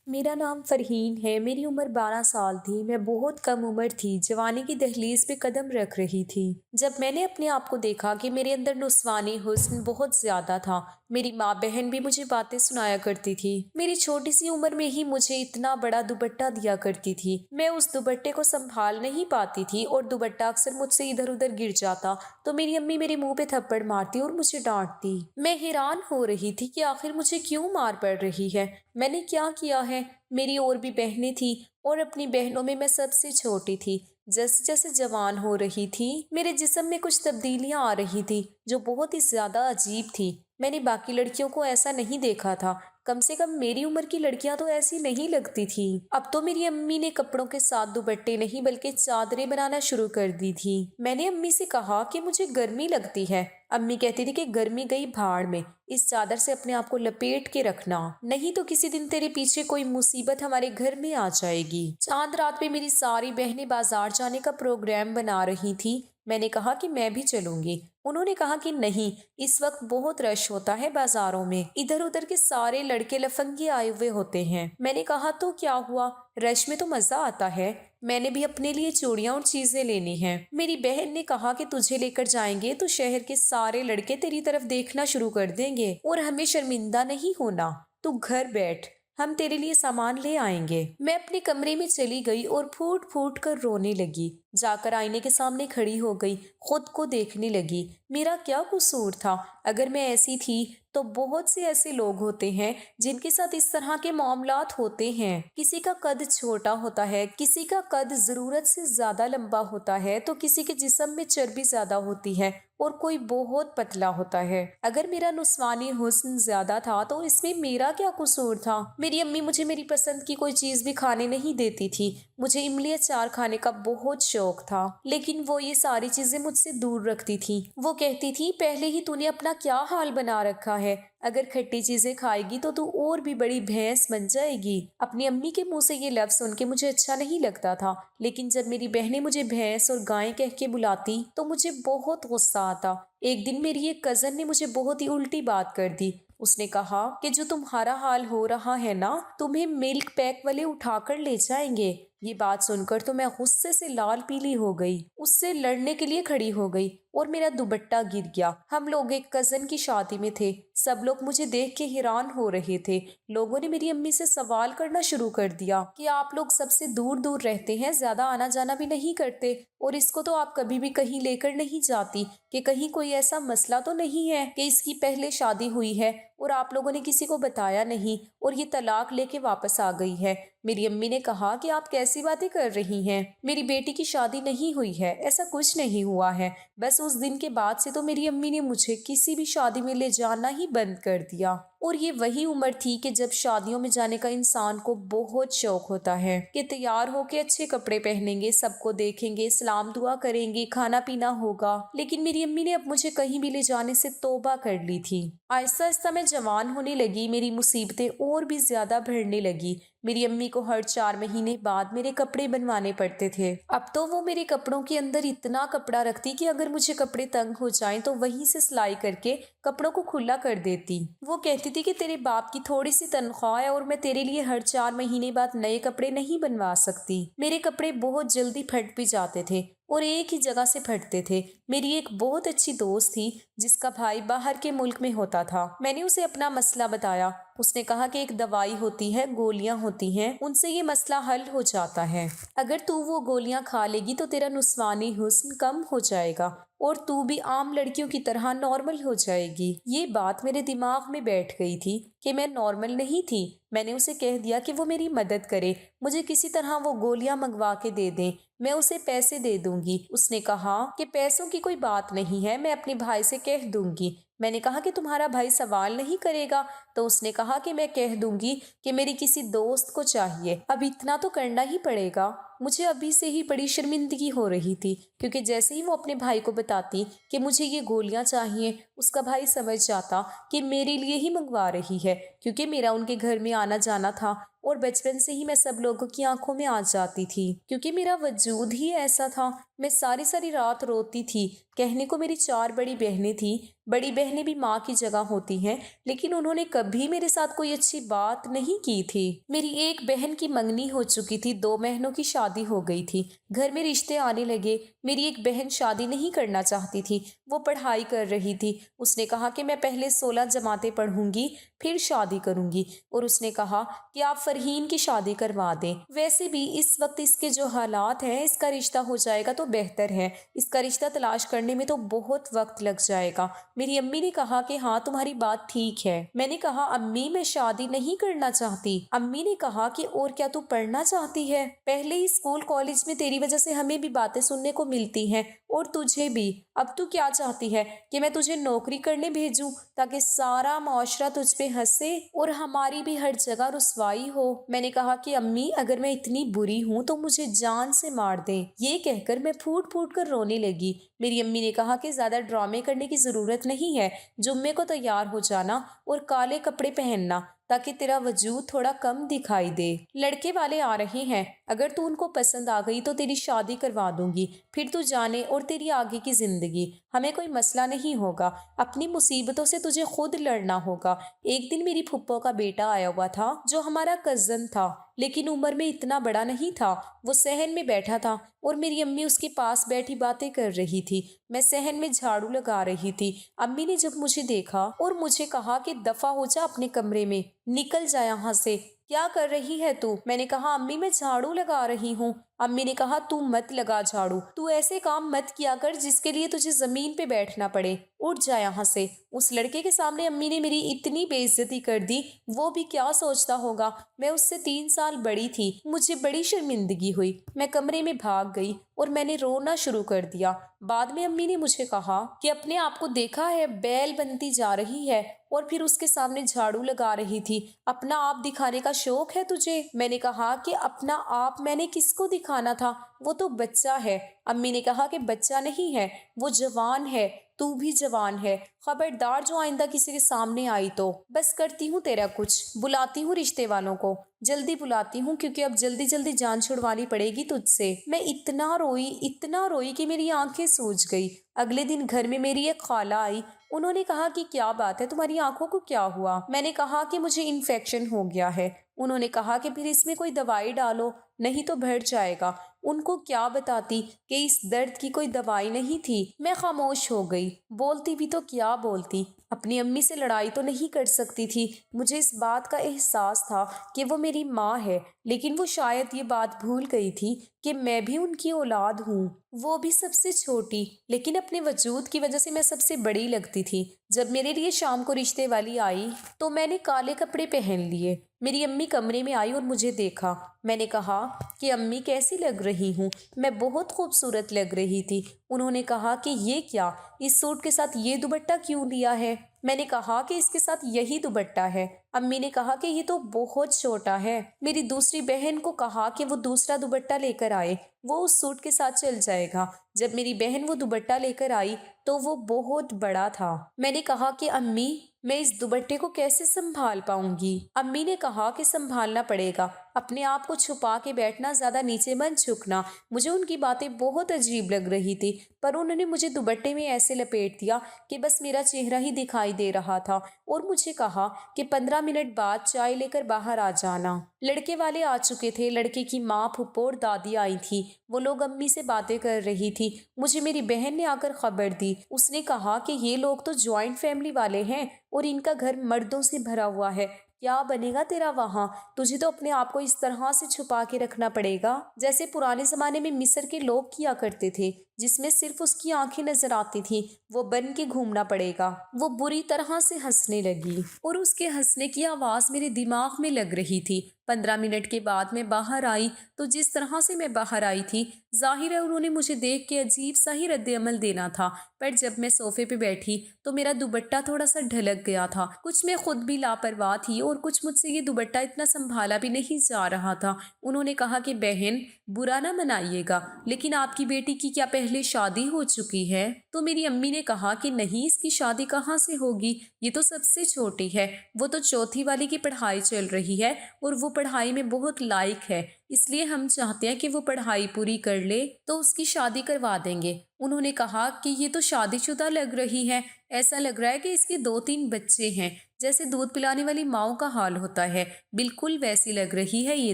मेरा नाम फ़रहीन है। मेरी उम्र 12 साल थी। मैं बहुत कम उम्र थी, जवानी की दहलीज पे कदम रख रही थी। जब मैंने अपने आप को देखा कि मेरे अंदर नुस्वानी हुस्न बहुत ज़्यादा था। मेरी माँ बहन भी मुझे बातें सुनाया करती थी। मेरी छोटी सी उम्र में ही मुझे इतना बड़ा दुपट्टा दिया करती थी। मैं उस दुपट्टे को संभाल नहीं पाती थी और दुपट्टा अक्सर मुझसे इधर उधर गिर जाता तो मेरी अम्मी मेरे मुंह पे थप्पड़ मारती और मुझे डांटती। मैं हैरान हो रही थी कि आखिर मुझे क्यों मार पड़ रही है। मैंने क्या किया है। मेरी और भी बहनें थी और अपनी बहनों में मैं सबसे छोटी थी। जैसे जैसे जवान हो रही थी मेरे जिस्म में कुछ तब्दीलियां आ रही थी जो बहुत ही ज्यादा अजीब थी। मैंने बाकी लड़कियों को ऐसा नहीं देखा था। कम से कम मेरी उम्र की लड़कियां तो ऐसी नहीं लगती थी। अब तो मेरी अम्मी ने कपड़ों के साथ दुपट्टे नहीं बल्कि चादरें बनाना शुरू कर दी थी। मैंने अम्मी से कहा कि मुझे गर्मी लगती है। अम्मी कहती थी कि गर्मी गई भाड़ में, इस चादर से अपने आप को लपेट के रखना, नहीं तो किसी दिन तेरे पीछे कोई मुसीबत हमारे घर में आ जाएगी। चांद रात पे मेरी सारी बहनें बाजार जाने का प्रोग्राम बना रही थी। मैंने कहा कि मैं भी चलूंगी। उन्होंने कहा कि नहीं, इस वक्त बहुत रश होता है बाजारों में, इधर उधर के सारे लड़के लफंगे आए हुए होते हैं। मैंने कहा तो क्या हुआ, रश में तो मजा आता है। मैंने भी अपने लिए चूड़ियां और चीजें लेनी हैं। मेरी बहन ने कहा कि तुझे लेकर जाएंगे तो शहर के सारे लड़के तेरी तरफ देखना शुरू कर देंगे और हमें शर्मिंदा नहीं होना। तू घर बैठ, हम तेरे लिए सामान ले आएंगे। मैं अपने कमरे में चली गई और फूट फूट कर रोने लगी। जाकर आईने के सामने खड़ी हो गई, खुद को देखने लगी। मेरा क्या कसूर था। अगर मैं ऐसी थी तो बहुत से ऐसे लोग होते हैं जिनके साथ इस तरह के मामलात होते हैं। किसी का कद छोटा होता है, किसी का कद जरूरत से ज्यादा लंबा होता है, तो किसी के जिस्म में चर्बी ज्यादा होती है और कोई बहुत पतला होता है। अगर मेरा नुस्वानी हुस्न ज्यादा था तो इसमें मेरा क्या कसूर था। मेरी अम्मी मुझे मेरी पसंद की कोई चीज भी खाने नहीं देती थी। मुझे इमली अचार खाने का बहुत शौक था, लेकिन वो ये सारी चीजें मुझसे दूर रखती थी। वो कहती थी पहले ही तूने अपना क्या हाल बना रखा है, अगर खट्टी चीजें खाएगी तो तू और भी बड़ी भैंस बन जाएगी। अपनी अम्मी के मुंह से ये लफ्ज सुन के मुझे अच्छा नहीं लगता था, लेकिन जब मेरी बहनें मुझे भैंस और गाय कह के बुलाती तो मुझे बहुत गुस्सा आता। एक दिन मेरी एक कजन ने मुझे बहुत ही उल्टी बात कर दी। उसने कहा कि जो तुम्हारा हाल हो रहा है ना, तुम्हें मिल्क पैक वाले उठाकर ले जाएंगे। ये बात सुनकर तो मैं गुस्से से लाल पीली हो गई, उससे लड़ने के लिए खड़ी हो गई और मेरा दुपट्टा गिर गया। हम लोग एक कजन की शादी में थे। सब लोग मुझे देख के हैरान हो रहे थे। लोगों ने मेरी अम्मी से सवाल करना शुरू कर दिया कि आप लोग सबसे दूर दूर रहते हैं, ज्यादा आना जाना भी नहीं करते, और इसको तो आप कभी भी कहीं लेकर नहीं जाती, कि कहीं कोई ऐसा मसला तो नहीं है कि इसकी पहले शादी हुई है और आप लोगों ने किसी को बताया नहीं और ये तलाक लेके वापस आ गई है। मेरी अम्मी ने कहा कि आप कैसी बातें कर रही हैं, मेरी बेटी की शादी नहीं हुई है, ऐसा कुछ नहीं हुआ है। बस उस दिन के बाद से तो मेरी अम्मी ने मुझे किसी भी शादी में ले जाना ही बंद कर दिया। और ये वही उम्र थी कि जब शादियों में जाने का इंसान को बहुत शौक होता है कि तैयार होके अच्छे कपड़े पहनेंगे, सबको देखेंगे, सलाम दुआ करेंगे, खाना पीना होगा। लेकिन मेरी अम्मी ने अब मुझे कहीं भी ले जाने से तौबा कर ली थी। आहिस्ता आहिस्ता मैं जवान होने लगी, मेरी मुसीबतें और भी ज्यादा बढ़ने लगी। मेरी अम्मी को हर 4 महीने बाद मेरे कपड़े बनवाने पड़ते थे। अब तो वो मेरे कपड़ों के अंदर इतना कपड़ा रखती कि अगर मुझे कपड़े तंग हो जाएं तो वहीं से सिलाई करके कपड़ों को खुला कर देती। वो कहती थी कि तेरे बाप की थोड़ी सी तनख्वाह है और मैं तेरे लिए हर 4 महीने बाद नए कपड़े नहीं बनवा सकती। मेरे कपड़े बहुत जल्दी फट भी जाते थे और एक ही जगह से फटते थे। मेरी एक बहुत अच्छी दोस्त थी जिसका भाई बाहर के मुल्क में होता था। मैंने उसे अपना मसला बताया। उसने कहा कि एक दवाई होती है, गोलियां होती हैं, उनसे ये मसला हल हो जाता है। अगर तू वो गोलियां खा लेगी तो तेरा नुस्वानी हुस्न कम हो जाएगा और तू भी आम लड़कियों की तरह नॉर्मल हो जाएगी। ये बात मेरे दिमाग में बैठ गई थी कि मैं नॉर्मल नहीं थी। मैंने उसे कह दिया कि वो मेरी मदद करे, मुझे किसी तरह वो गोलियां मंगवा के दे दे, मैं उसे पैसे दे दूंगी। उसने कहा कि पैसों की कोई बात नहीं है, मैं अपने भाई से कह दूंगी। मैंने कहा कि तुम्हारा भाई सवाल नहीं करेगा? तो उसने कहा कि मैं कह दूंगी कि मेरी किसी दोस्त को चाहिए। अब इतना तो करना ही पड़ेगा। मुझे अभी से ही बड़ी शर्मिंदगी हो रही थी, क्योंकि जैसे ही वो अपने भाई को बताती कि मुझे ये गोलियां चाहिए, उसका भाई समझ जाता कि मेरे लिए ही मंगवा रही है, क्योंकि मेरा उनके घर में आना जाना था और बचपन से ही मैं सब लोगों की आंखों में आ जाती थी, क्योंकि मेरा वजूद ही ऐसा था। میں ساری ساری رات روتی تھی۔ کہنے کو میری 4 بڑی بہنیں تھیں، بڑی بہنیں بھی ماں کی جگہ ہوتی ہیں، لیکن انہوں نے کبھی میرے ساتھ کوئی اچھی بات نہیں کی تھی۔ میری ایک بہن کی منگنی ہو چکی تھی، 2 بہنوں کی شادی ہو گئی تھی، گھر میں رشتے آنے لگے۔ میری ایک بہن شادی نہیں کرنا چاہتی تھی، وہ پڑھائی کر رہی تھی۔ اس نے کہا کہ میں پہلے 16 جماعتیں پڑھوں گی پھر شادی کروں گی، اور اس نے کہا کہ آپ فرحین کی شادی کروا دیں۔ ویسے بھی اس وقت اس کے جو حالات ہیں، اس کا رشتہ ہو جائے گا تو بہتر ہے، اس کا رشتہ تلاش کرنے میں تو بہت وقت لگ جائے گا۔ میری امی نے کہا کہ ہاں تمہاری بات ٹھیک ہے۔ میں نے کہا امی میں شادی نہیں کرنا چاہتی۔ امی نے کہا کہ اور کیا تو پڑھنا چاہتی ہے؟ پہلے ہی اسکول کالج میں تیری وجہ سے ہمیں بھی باتیں سننے کو ملتی ہیں اور تجھے بھی۔ اب تو کیا چاہتی ہے کہ میں تجھے نوکری کرنے بھیجوں تاکہ سارا معاشرہ تجھ پہ ہنسے اور ہماری بھی ہر جگہ رسوائی ہو؟ میں نے کہا کہ امی اگر میں اتنی بری ہوں تو مجھے جان سے مار دیں۔ یہ کہہ کر میں پھوٹ پھوٹ کر رونے لگی۔ میری امی نے کہا کہ زیادہ ڈرامے کرنے کی ضرورت نہیں ہے، جمعے کو تیار ہو جانا اور کالے کپڑے پہننا تاکہ تیرا وجود تھوڑا کم دکھائی دے۔ لڑکے والے آ رہے ہیں، اگر تو ان کو پسند آ گئی تو تیری شادی کروا دوں گی، پھر تو جانے اور تیری آگے کی زندگی، ہمیں کوئی مسئلہ نہیں ہوگا، اپنی مصیبتوں سے تجھے خود لڑنا ہوگا۔ ایک دن میری پھپھو کا بیٹا آیا ہوا تھا جو ہمارا کزن تھا، لیکن عمر میں اتنا بڑا نہیں تھا۔ وہ صحن میں بیٹھا تھا اور میری امی اس کے پاس بیٹھی باتیں کر رہی تھی، میں صحن میں جھاڑو لگا رہی تھی۔ امی نے جب مجھے دیکھا اور مجھے کہا کہ دفع ہو جا اپنے کمرے میں، نکل جا یہاں سے، کیا کر رہی ہے تو؟ میں نے کہا امی میں جھاڑو لگا رہی ہوں۔ امی نے کہا تو مت لگا جھاڑو، تو ایسے کام مت کیا کر جس کے لیے تجھے زمین پہ بیٹھنا پڑے، اٹھ جا یہاں سے۔ اس لڑکے کے سامنے امی نے میری اتنی بے عزتی کر دی، وہ بھی کیا سوچتا ہوگا، میں اس سے 3 سال بڑی تھی، مجھے بڑی شرمندگی ہوئی۔ میں کمرے میں بھاگ گئی اور میں نے رونا شروع کر دیا۔ بعد میں امی نے مجھے کہا کہ اپنے آپ کو دیکھا ہے، بیل بنتی جا رہی ہے اور پھر اس کے سامنے جھاڑو لگا رہی تھی، اپنا آپ دکھانے کا شوق ہے تجھے؟ میں نے کہا کہ اپنا آپ میں نے کس کو دکھانا تھا، وہ تو بچہ ہے۔ امی نے کہا کہ بچہ نہیں ہے، وہ جوان ہے، تو بھی جوان ہے، خبردار جو آئندہ کسی کے سامنے آئی تو۔ بس کرتی ہوں تیرا کچھ، بلاتی ہوں رشتے والوں کو، جلدی بلاتی ہوں کیونکہ اب جلدی جلدی جان چھڑوانی پڑے گی تجھ سے۔ میں اتنا روئی کہ میری آنکھیں سوج گئی۔ اگلے دن گھر میں میری ایک خالہ آئی، انہوں نے کہا کہ کیا بات ہے، تمہاری آنکھوں کو کیا ہوا؟ میں نے کہا کہ مجھے انفیکشن ہو گیا ہے۔ انہوں نے کہا کہ پھر اس میں کوئی دوائی ڈالو، نہیں تو بڑھ جائے گا۔ ان کو کیا بتاتی کہ اس درد کی کوئی دوائی نہیں تھی۔ میں خاموش ہو گئی، بولتی بھی تو کیا بولتی، اپنی امی سے لڑائی تو نہیں کر سکتی تھی۔ مجھے اس بات کا احساس تھا کہ وہ میری ماں ہے، لیکن وہ شاید یہ بات بھول گئی تھی کہ میں بھی ان کی اولاد ہوں، وہ بھی سب سے چھوٹی، لیکن اپنے وجود کی وجہ سے میں سب سے بڑی لگتی تھی۔ جب میرے لیے شام کو رشتے والی آئی تو میں نے کالے کپڑے پہن لیے۔ میری امی کمرے میں آئی اور مجھے دیکھا۔ میں نے کہا کہ امی کیسی لگ رہی ہوں؟ میں بہت خوبصورت لگ رہی تھی۔ انہوں نے کہا کہ یہ کیا، اس سوٹ کے ساتھ یہ دوپٹہ کیوں لیا ہے؟ میں نے کہا کہ اس کے ساتھ یہی دوپٹہ ہے۔ امی نے کہا کہ یہ تو بہت چھوٹا ہے۔ میری دوسری بہن کو کہا کہ وہ دوسرا دوپٹہ لے کر آئے، وہ اس سوٹ کے ساتھ چل جائے گا۔ جب میری بہن وہ دوپٹہ لے کر آئی تو وہ بہت بڑا تھا۔ میں نے کہا کہ امی میں اس دوپٹے کو کیسے سنبھال پاؤں گی؟ امی نے کہا کہ سنبھالنا پڑے گا، اپنے آپ کو چھپا کے بیٹھنا، زیادہ نیچے مت جھکنا۔ مجھے ان کی باتیں بہت عجیب لگ رہی تھی، پر انہوں نے مجھے دوپٹے میں ایسے لپیٹ دیا کہ بس میرا چہرہ ہی دکھائی دے رہا تھا، اور مجھے کہا کہ 15 منٹ بعد چائے لے کر باہر آ جانا۔ لڑکے والے آ چکے تھے، لڑکے کی ماں، پھپھو اور دادی آئی تھی، وہ لوگ امی سے باتیں کر رہی تھی۔ مجھے میری بہن نے آ کر خبر دی، اس نے کہا کہ یہ لوگ تو جوائنٹ فیملی والے ہیں اور ان کا گھر مردوں سے بھرا ہوا ہے، کیا بنے گا تیرا وہاں؟ تجھے تو اپنے آپ کو اس طرح سے چھپا کے رکھنا پڑے گا جیسے پرانے زمانے میں مصر کے لوگ کیا کرتے تھے، جس میں صرف اس کی آنکھیں نظر آتی تھیں، وہ بن کے گھومنا پڑے گا۔ وہ بری طرح سے ہنسنے لگی اور اس کے ہنسنے کی آواز میرے دماغ میں لگ رہی تھی۔ 15 منٹ کے بعد میں باہر آئی تو جس طرح سے میں باہر آئی تھی، ظاہر ہے انہوں نے مجھے دیکھ کے عجیب سا ہی رد عمل دینا تھا، پر جب میں صوفے پہ بیٹھی تو میرا دوپٹہ تھوڑا سا ڈھلک گیا تھا۔ کچھ میں خود بھی لاپرواہ تھی اور کچھ مجھ سے یہ دوپٹہ اتنا سنبھالا بھی نہیں جا رہا تھا۔ انہوں نے کہا کہ بہن برا نہ منائیے گا، لیکن آپ کی بیٹی کی کیا पहले शादी हो चुकी है? तो मेरी अम्मी ने कहा कि नहीं, इसकी शादी कहाँ से होगी, ये तो सबसे छोटी है, वो तो चौथी वाली की पढ़ाई चल रही है और वो पढ़ाई में बहुत लायक है, इसलिए हम चाहते हैं कि वो पढ़ाई पूरी कर ले तो उसकी शादी करवा देंगे। उन्होंने कहा कि ये तो शादीशुदा लग रही है, ऐसा लग रहा है कि इसके 2-3 बच्चे हैं, जैसे दूध पिलाने वाली माओ का हाल होता है, बिल्कुल वैसी लग रही है ये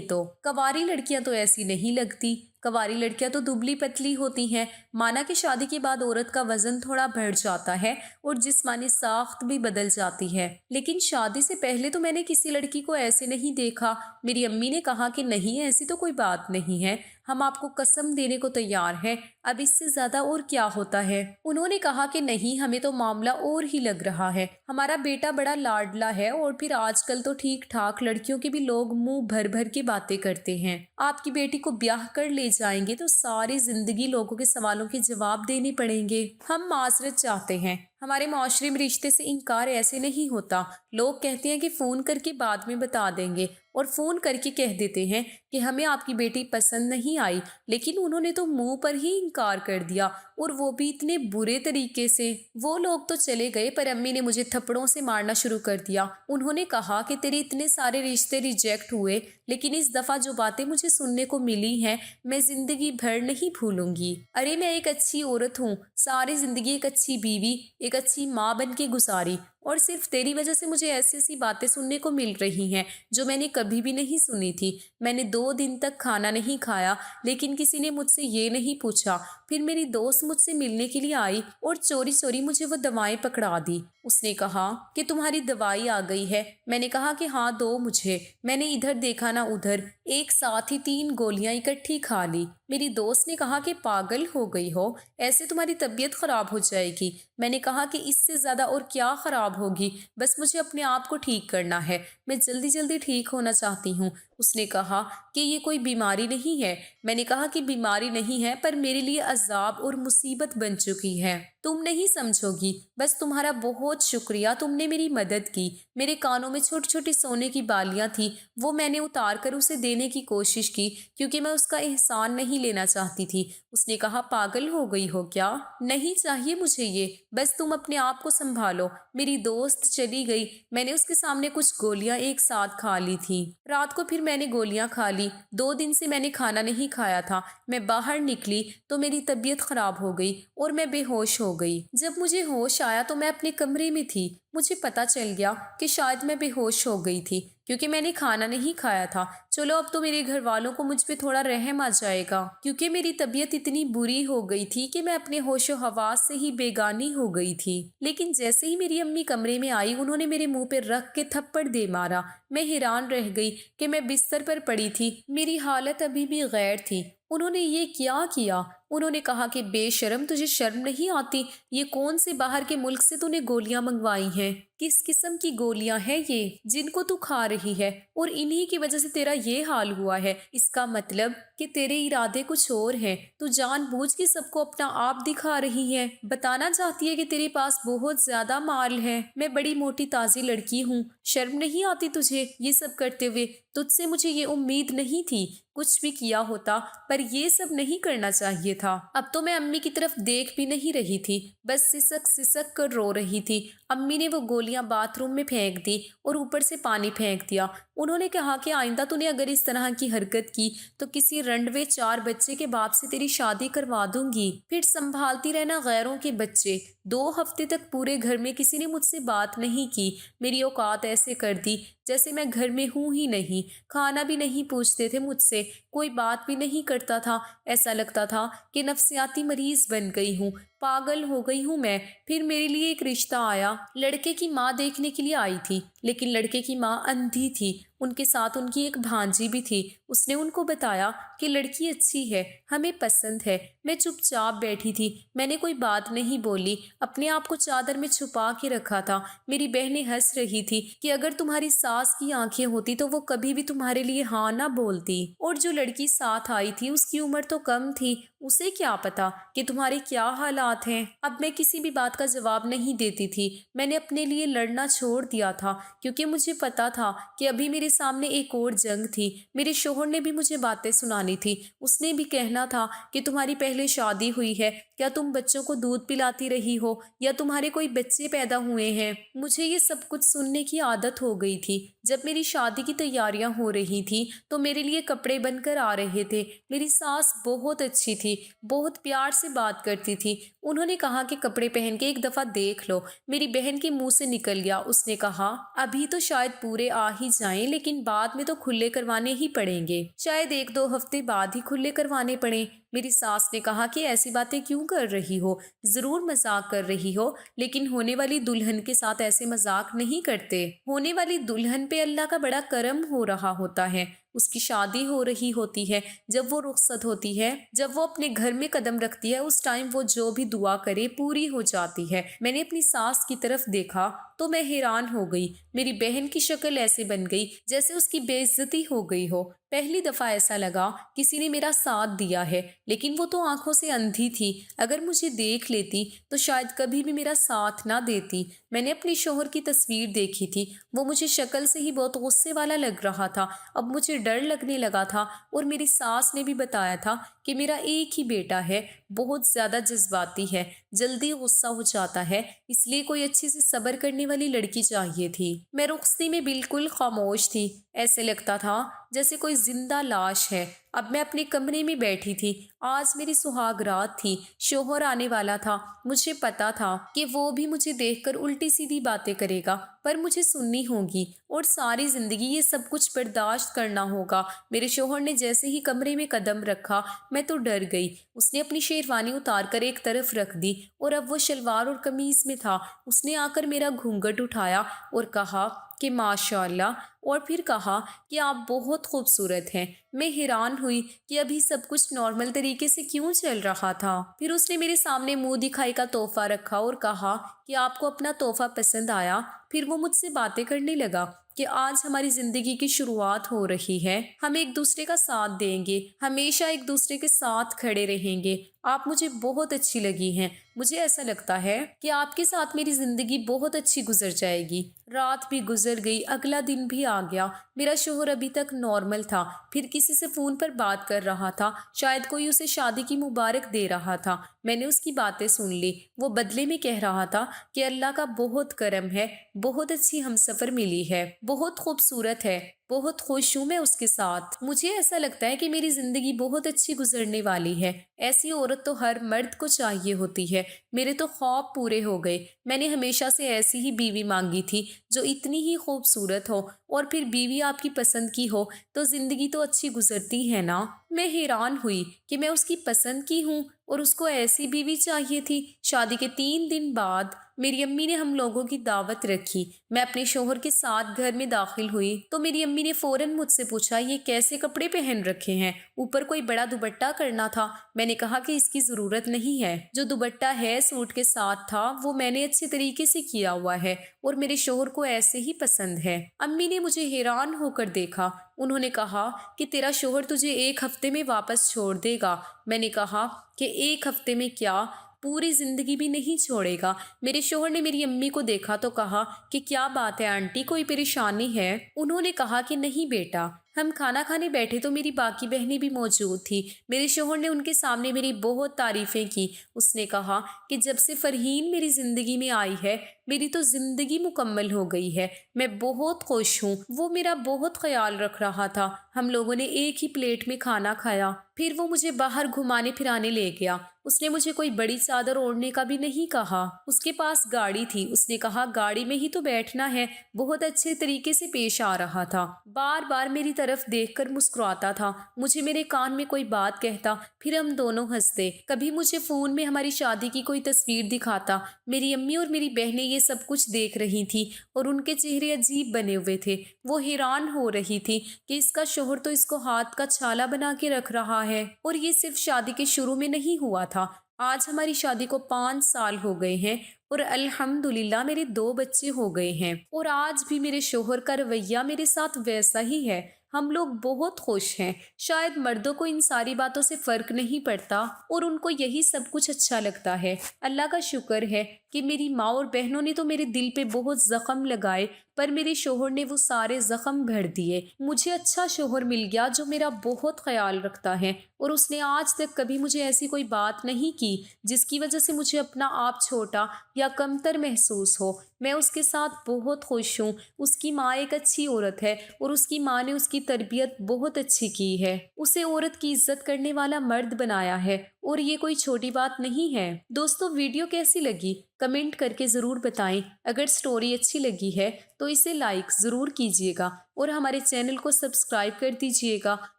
तो। कवारी लड़कियां तो ऐसी नहीं लगती, कवारी लड़कियां तो दुबली पतली होती हैं। माना कि शादी के बाद औरत का वजन थोड़ा बढ़ जाता है और जिस्मानी साख्त भी बदल जाती है, लेकिन शादी से पहले तो मैंने किसी लड़की को ऐसे नहीं देखा। मेरी अम्मी ने कहा कि नहीं, ऐसी तो कोई बात नहीं है, हम आपको कसम देने को तैयार हैं, अब इससे ज्यादा और क्या होता है। उन्होंने कहा कि नहीं, हमें तो मामला और ही लग रहा है, हमारा बेटा बड़ा लाडला है और फिर आजकल तो ठीक ठाक लड़कियों के भी लोग मुंह भर भर के बातें करते हैं। आपकी बेटी को ब्याह कर ले जाएंगे तो सारी जिंदगी लोगों के सवालों के जवाब देने पड़ेंगे। हम माजरत चाहते हैं, हमारे माशरे में रिश्ते से इनकार ऐसे नहीं होता। लोग कहते हैं कि फ़ोन करके बाद में बता देंगे और फ़ोन करके कह देते हैं कि हमें आपकी बेटी पसंद नहीं आई, लेकिन उन्होंने तो मुंह पर ही इनकार कर दिया और वो भी इतने बुरे तरीके से। वो लोग तो चले गए पर अम्मी ने मुझे थप्पड़ों से मारना शुरू कर दिया। उन्होंने कहा कि तेरे इतने सारे रिश्ते रिजेक्ट हुए, लेकिन इस दफ़ा जो बातें मुझे सुनने को मिली हैं मैं ज़िंदगी भर नहीं भूलूंगी। अरे मैं एक अच्छी औरत हूँ, सारी ज़िंदगी एक अच्छी बीवी, एक अच्छी माँ बन के गुजारी, और सिर्फ तेरी वजह से मुझे ऐसी ऐसी बातें सुनने को मिल रही हैं जो मैंने कभी भी नहीं सुनी थी। मैंने 2 दिन तक खाना नहीं खाया, लेकिन किसी ने मुझसे ये नहीं पूछा। फिर मेरी दोस्त मुझसे मिलने के लिए आई और चोरी चोरी मुझे वो दवाएं पकड़ा दी। उसने कहा कि तुम्हारी दवाई आ गई है। मैंने कहा कि हाँ दो मुझे। मैंने इधर देखा ना उधर, एक साथ ही 3 गोलियां इकट्ठी खा ली। मेरी दोस्त ने कहा कि पागल हो गई हो, ऐसे तुम्हारी तबीयत खराब हो जाएगी। मैंने कहा कि इससे ज़्यादा और क्या ख़राब होगी, बस मुझे अपने आप को ठीक करना है, मैं जल्दी जल्दी ठीक होना चाहती हूँ। उसने कहा कि ये कोई बीमारी नहीं है। मैंने कहा कि बीमारी नहीं है, पर मेरे लिए अजाब और मुसीबत बन चुकी है, तुम नहीं समझोगी। बस तुम्हारा बहुत शुक्रिया, तुमने मेरी मदद की। मेरे कानों में छोटी छोटी सोने की बालियां थी, वो मैंने उतार कर उसे देने की कोशिश की क्योंकि मैं उसका एहसान नहीं लेना चाहती थी। उसने कहा पागल हो गई हो क्या, नहीं चाहिए मुझे ये, बस तुम अपने आप को संभालो। मेरी दोस्त चली गई, मैंने उसके सामने कुछ गोलियां एक साथ खा ली थी। रात को फिर मैंने गोलियां खा ली। 2 दिन से मैंने खाना नहीं खाया था। मैं बाहर निकली तो मेरी तबीयत खराब हो गई और मैं बेहोश हो गई। जब मुझे होश आया तो मैं अपने कमरे में थी। मुझे पता चल गया कि शायद मैं बेहोश हो गई थी क्योंकि मैंने खाना नहीं खाया था। चलो अब तो मेरे घर वालों को मुझ पे थोड़ा रहम आ जाएगा, क्योंकि मेरी तबीयत इतनी बुरी हो गई थी कि मैं अपने होशो हवास से ही बेगानी हो गई थी। लेकिन जैसे ही मेरी अम्मी कमरे में आई, उन्होंने मेरे मुंह पे रख के थप्पड़ दे मारा। मैं हैरान रह गई कि मैं बिस्तर पर पड़ी थी, मेरी हालत अभी भी गैर थी। उन्होंने ये क्या किया? उन्होंने कहा कि बेशर्म, तुझे शर्म नहीं आती? ये कौन से बाहर के मुल्क से तूने गोलियां मंगवाई हैं? किस किस्म की गोलियां हैं ये जिनको तू खा रही है, और इन्हीं की वजह से तेरा ये हाल हुआ है? इसका मतलब कि तेरे इरादे कुछ और हैं। तू जानबूझ के सबको अपना आप दिखा रही है, बताना चाहती है कि तेरे पास बहुत ज्यादा माल है। मैं बड़ी मोटी ताजी लड़की हूँ, शर्म नहीं आती तुझे ये सब करते हुए? तुझसे मुझे ये उम्मीद नहीं थी। कुछ भी किया होता, पर ये सब नहीं करना चाहिए था। अब तो मैं अम्मी की तरफ देख भी नहीं रही थी, बस सिसक सिसक कर रो रही थी। अम्मी ने वो गोलियां बाथरूम में फेंक दी और ऊपर से पानी फेंक दिया। उन्होंने कहा कि आइंदा तूने अगर इस तरह की हरकत की तो किसी रंडवे 4 बच्चे के बाप से तेरी शादी करवा दूंगी, फिर संभालती रहना गैरों के बच्चे। 2 हफ्ते तक पूरे घर में किसी ने मुझसे बात नहीं की। मेरी औकात ऐसे कर दी जैसे मैं घर में हूँ ही नहीं। खाना भी नहीं पूछते थे मुझसे, कोई बात भी नहीं करता था। ऐसा लगता था कि नफ्सियाती मरीज बन गई हूँ, पागल हो गई हूँ मैं। फिर मेरे लिए एक रिश्ता आया। लड़के की माँ देखने के लिए आई थी, लेकिन लड़के की माँ अंधी थी। उनके साथ उनकी एक भांजी भी थी। उसने उनको बताया कि लड़की अच्छी है, हमें पसंद है। मैं चुपचाप बैठी थी, मैंने कोई बात नहीं बोली, अपने आप को चादर में छुपा के रखा था। मेरी बहनें हंस रही थी कि अगर तुम्हारी सास की आंखें होती तो वो कभी भी तुम्हारे लिए हाँ ना बोलती। और जो लड़की साथ आई थी उसकी उम्र तो कम थी, उसे क्या पता कि तुम्हारे क्या हालात हैं। अब मैं किसी भी बात का जवाब नहीं देती थी। मैंने अपने लिए लड़ना छोड़ दिया था क्योंकि मुझे पता था कि अभी मेरे मेरे सामने एक और जंग थी। मेरे शोहर ने भी मुझे बातें सुनानी थी। उसने भी कहना था कि तुम्हारी पहले शादी हुई है, क्या तुम बच्चों को दूध पिलाती रही हो या तुम्हारे कोई बच्चे पैदा हुए हैं। मुझे ये सब कुछ सुनने की आदत हो गई थी। जब मेरी शादी की तैयारियां हो रही थी तो मेरे लिए कपड़े बनकर आ रहे थे। मेरी सास बहुत अच्छी थी, बहुत प्यार से बात करती थी। उन्होंने कहा कि कपड़े पहन के एक दफ़ा देख लो। मेरी बहन के मुंह से निकल गया। उसने कहा अभी तो शायद पूरे आ ही जाएं, लेकिन बाद में तो खुले करवाने ही पड़ेंगे, शायद 1-2 हफ्ते बाद ही खुले करवाने पड़े। मेरी सास ने कहा कि ऐसी बातें क्यों कर रही हो, जरूर मजाक कर रही हो, लेकिन होने वाली दुल्हन के साथ ऐसे मजाक नहीं करते। होने वाली दुल्हन पे अल्लाह का बड़ा करम हो रहा होता है। उसकी शादी हो रही होती है, जब वो रुखसत होती है, जब वो अपने घर में कदम रखती है, उस टाइम वो जो भी दुआ करे पूरी हो जाती है। मैंने अपनी सास की तरफ देखा तो मैं हैरान हो गई। मेरी बहन की शक्ल ऐसे बन गई जैसे उसकी बेइज्जती हो गई हो। पहली दफा ऐसा लगा किसी ने मेरा साथ दिया है, लेकिन वो तो आंखों से अंधी थी। अगर मुझे देख लेती तो शायद कभी भी मेरा साथ ना देती। मैंने अपने शोहर की तस्वीर देखी थी, वो मुझे शक्ल से ही बहुत गुस्से वाला लग रहा था। अब मुझे डर लगने लगा था। और मेरी सास ने भी बताया था कि मेरा एक ही बेटा है, बहुत ज्यादा जज्बाती है, जल्दी गुस्सा हो जाता है, इसलिए कोई अच्छी से सब्र करने वाली लड़की चाहिए थी। मैं रुखसती में बिल्कुल खामोश थी। ऐसे लगता था जैसे कोई जिंदा लाश है। अब मैं अपने कमरे में बैठी थी। आज मेरी सुहाग रात थी, शोहर आने वाला था। मुझे पता था कि वो भी मुझे देखकर उल्टी सीधी बातें करेगा, पर मुझे सुननी होगी और सारी जिंदगी ये सब कुछ बर्दाश्त करना होगा। मेरे शोहर ने जैसे ही कमरे में कदम रखा मैं तो डर गई। उसने अपनी शेरवानी उतार कर एक तरफ रख दी और अब वो शलवार और कमीज में था। उसने आकर मेरा घूंघट उठाया और कहा कि माशाअल्लाह, और फिर कहा कि आप बहुत खूबसूरत हैं। मैं हैरान हुई कि अभी सब कुछ नॉर्मल तरीके से क्यों चल रहा था। फिर उसने मेरे सामने मुंह दिखाई का तोहफा रखा और कहा कि आपको अपना तोहफा पसंद आया। फिर वो मुझसे बातें करने लगा कि आज हमारी जिंदगी की शुरुआत हो रही है, हम एक दूसरे का साथ देंगे, हमेशा एक दूसरे के साथ खड़े रहेंगे। आप मुझे बहुत अच्छी लगी हैं। मुझे ऐसा लगता है कि आपके साथ मेरी जिंदगी बहुत अच्छी गुजर जाएगी। रात भी गुजर गई, अगला दिन भी आ गया। मेरा शोहर अभी तक नॉर्मल था, फिर किसी से फोन पर बात कर रहा था, शायद कोई उसे शादी की मुबारक दे रहा था। मैंने उसकी बातें सुन ली। वो बदले में कह रहा था कि अल्लाह का बहुत करम है, बहुत अच्छी हमसफर मिली है, बहुत खूबसूरत है, बहुत खुश हूँ मैं उसके साथ। मुझे ऐसा लगता है कि मेरी जिंदगी बहुत अच्छी गुजरने वाली है। ऐसी औरत तो हर मर्द को चाहिए होती है। मेरे तो ख्वाब पूरे हो गए। मैंने हमेशा से ऐसी ही बीवी मांगी थी जो इतनी ही खूबसूरत हो, और फिर बीवी आपकी पसंद की हो तो जिंदगी तो अच्छी गुजरती है ना। मैं हैरान हुई कि मैं उसकी पसंद की हूँ और उसको ऐसी बीवी चाहिए थी। शादी के 3 दिन बाद मेरी अम्मी ने हम लोगों की दावत रखी। मैं अपने शोहर के साथ घर में दाखिल हुई तो मेरी अम्मी ने फौरन मुझसे पूछा, ये कैसे कपड़े पहन रखे हैं, ऊपर कोई बड़ा दुपट्टा करना था। मैंने कहा कि इसकी जरूरत नहीं है, जो दुपट्टा है सूट के साथ था वो मैंने अच्छे तरीके से किया हुआ है और मेरे शोहर को ऐसे ही पसंद है। अम्मी ने मुझे हैरान होकर देखा। उन्होंने कहा कि तेरा शोहर तुझे 1 हफ्ते में वापस छोड़ देगा। मैंने कहा कि 1 हफ्ते में क्या, पूरी जिंदगी भी नहीं छोड़ेगा। मेरे शोहर ने मेरी अम्मी को देखा तो कहा कि क्या बात है आंटी, कोई परेशानी है। उन्होंने कहा कि नहीं बेटा, हम खाना खाने बैठे तो मेरी बाकी बहनें भी मौजूद थी। मेरे शोहर ने उनके सामने मेरी बहुत तारीफें की। उसने कहा कि जब से फरहीन मेरी जिंदगी में आई है मेरी तो जिंदगी मुकम्मल हो गई है, मैं बहुत खुश हूँ। वो मेरा बहुत ख्याल रख रहा था। हम लोगों ने एक ही प्लेट में खाना खाया। फिर वो मुझे बाहर घुमाने फिराने ले गया। उसने मुझे कोई बड़ी चादर ओढ़ने का भी नहीं कहा। उसके पास गाड़ी थी, उसने कहा गाड़ी में ही तो बैठना है। बहुत अच्छे तरीके से पेश आ रहा था, बार बार मेरी तरफ देखकर मुस्कुराता था। मुझे मेरे कान में कोई बात कहता, फिर हम दोनों हंसते। कभी मुझे फोन में हमारी शादी की कोई तस्वीर दिखाता। मेरी अम्मी और मेरी बहनें ये सब कुछ देख रही थी और उनके चेहरे अजीब बने हुए थे। वो हैरान हो रही थी कि इसका शोहर तो इसको हाथ का छाला बना के रख रहा है। और ये सिर्फ शादी के शुरू में नहीं हुआ था। आज हमारी शादी को 5 साल हो गए हैं और अल्हम्दुलिल्लाह मेरे 2 बच्चे हो गए हैं। और आज भी मेरे शोहर का रवैया मेरे साथ वैसा ही है। हम लोग बहुत खुश हैं। शायद मर्दों को इन सारी बातों से फर्क नहीं पड़ता और उनको यही सब कुछ अच्छा लगता है। अल्लाह का शुक्र है کہ میری ماں اور بہنوں نے تو میرے دل پہ بہت زخم لگائے، پر میرے شوہر نے وہ سارے زخم بھر دیے۔ مجھے اچھا شوہر مل گیا جو میرا بہت خیال رکھتا ہے، اور اس نے آج تک کبھی مجھے ایسی کوئی بات نہیں کی جس کی وجہ سے مجھے اپنا آپ چھوٹا یا کمتر محسوس ہو۔ میں اس کے ساتھ بہت خوش ہوں۔ اس کی ماں ایک اچھی عورت ہے، اور اس کی ماں نے اس کی تربیت بہت اچھی کی ہے، اسے عورت کی عزت کرنے والا مرد بنایا ہے، اور یہ کوئی چھوٹی بات نہیں ہے۔ دوستو، ویڈیو کیسی لگی کمنٹ کر کے ضرور بتائیں۔ اگر سٹوری اچھی لگی ہے تو اسے لائک ضرور کیجیے گا، اور ہمارے چینل کو سبسکرائب کر دیجیے گا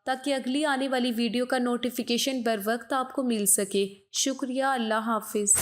تاکہ اگلی آنے والی ویڈیو کا نوٹیفیکیشن بر وقت آپ کو مل سکے۔ شکریہ، اللہ حافظ۔